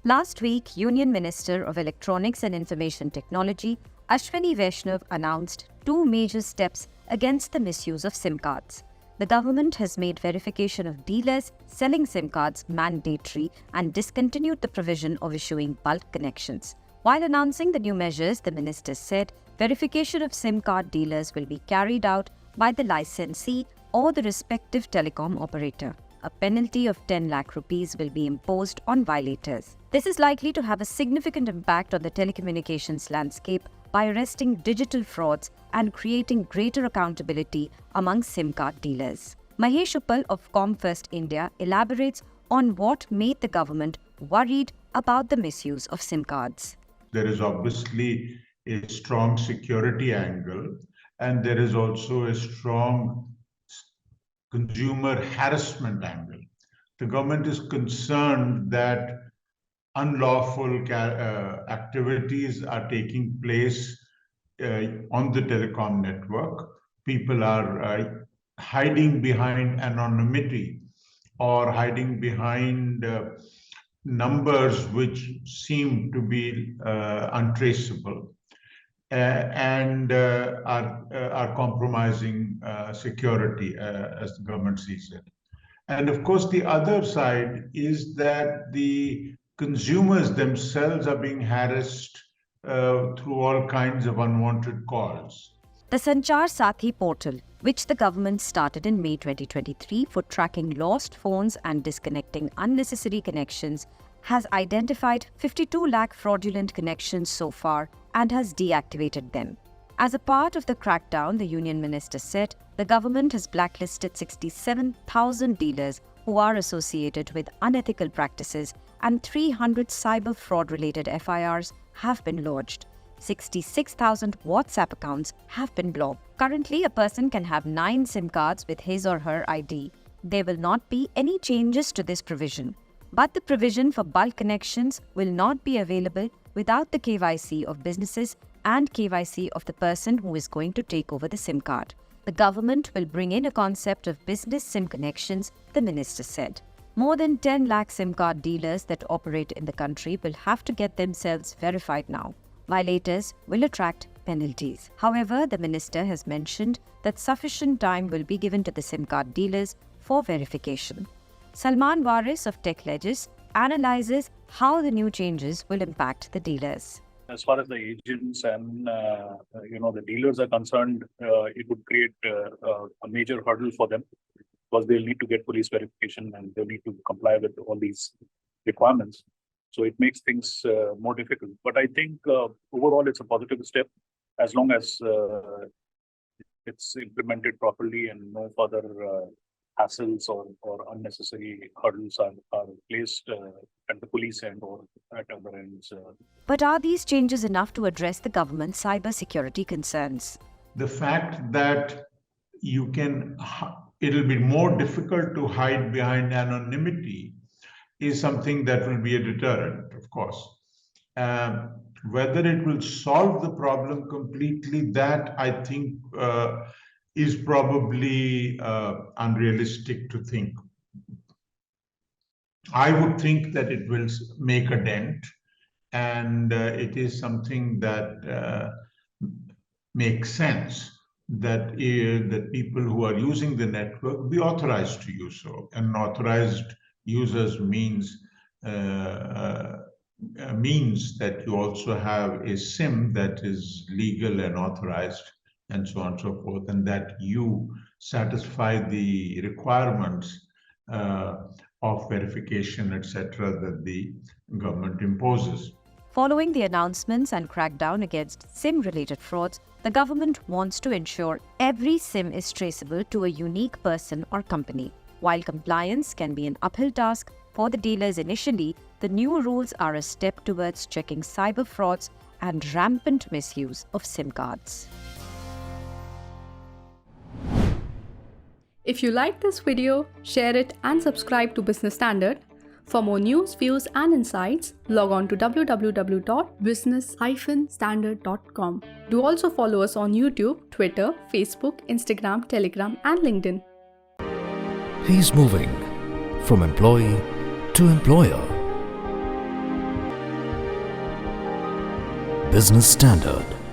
Last week, Union Minister of Electronics and Information Technology, Ashwini Vaishnav, announced two major steps against the misuse of SIM cards. The government has made verification of dealers selling SIM cards mandatory and discontinued the provision of issuing bulk connections. While announcing the new measures, the minister said verification of SIM card dealers will be carried out by the licensee or the respective telecom operator. A penalty of 10 lakh rupees will be imposed on violators. This is likely to have a significant impact on the telecommunications landscape by arresting digital frauds and creating greater accountability among SIM card dealers. Mahesh Uppal of ComFirst India elaborates on what made the government worried about the misuse of SIM cards. There is obviously a strong security angle, and there is also a strong consumer harassment angle. The government is concerned that unlawful activities are taking place on the telecom network. People are hiding behind anonymity or hiding behind numbers which seem to be untraceable and are compromising security as the government sees it. And of course, the other side is that the consumers themselves are being harassed through all kinds of unwanted calls. The Sanchar Sathi portal, which the government started in May 2023 for tracking lost phones and disconnecting unnecessary connections, has identified 52 lakh fraudulent connections so far and has deactivated them. As a part of the crackdown, the Union Minister said the government has blacklisted 67,000 dealers who are associated with unethical practices, and 300 cyber fraud-related FIRs have been lodged. 66,000 WhatsApp accounts have been blocked. Currently, a person can have 9 SIM cards with his or her ID. There will not be any changes to this provision. But the provision for bulk connections will not be available without the KYC of businesses and KYC of the person who is going to take over the SIM card. The government will bring in a concept of business SIM connections, the minister said. More than 10 lakh SIM card dealers that operate in the country will have to get themselves verified now. Violators will attract penalties. However, the minister has mentioned that sufficient time will be given to the SIM card dealers for verification. Salman Waris of TechLegis analyzes how the new changes will impact the dealers. As far as the agents and the dealers are concerned, it would create a major hurdle for them because they'll need to get police verification and they'll need to comply with all these requirements. So it makes things more difficult. But I think overall it's a positive step as long as it's implemented properly and no further hassles or unnecessary hurdles are placed at the police end or at other ends. But are these changes enough to address the government's cybersecurity concerns? The fact that it'll be more difficult to hide behind anonymity is something that will be a deterrent, of course. Whether it will solve the problem completely, that I think is probably unrealistic to think. I would think that it will make a dent, and it is something that makes sense that people who are using the network be authorized to use so. And authorized users means that you also have a SIM that is legal and authorized, and so on and so forth, and that you satisfy the requirements of verification, etc., that the government imposes. Following the announcements and crackdown against SIM-related frauds, the government wants to ensure every SIM is traceable to a unique person or company. While compliance can be an uphill task for the dealers initially, the new rules are a step towards checking cyber frauds and rampant misuse of SIM cards. If you like this video, share it and subscribe to Business Standard. For more news, views and insights, log on to www.business-standard.com. Do also follow us on YouTube, Twitter, Facebook, Instagram, Telegram and LinkedIn. He's moving from employee to employer. Business Standard.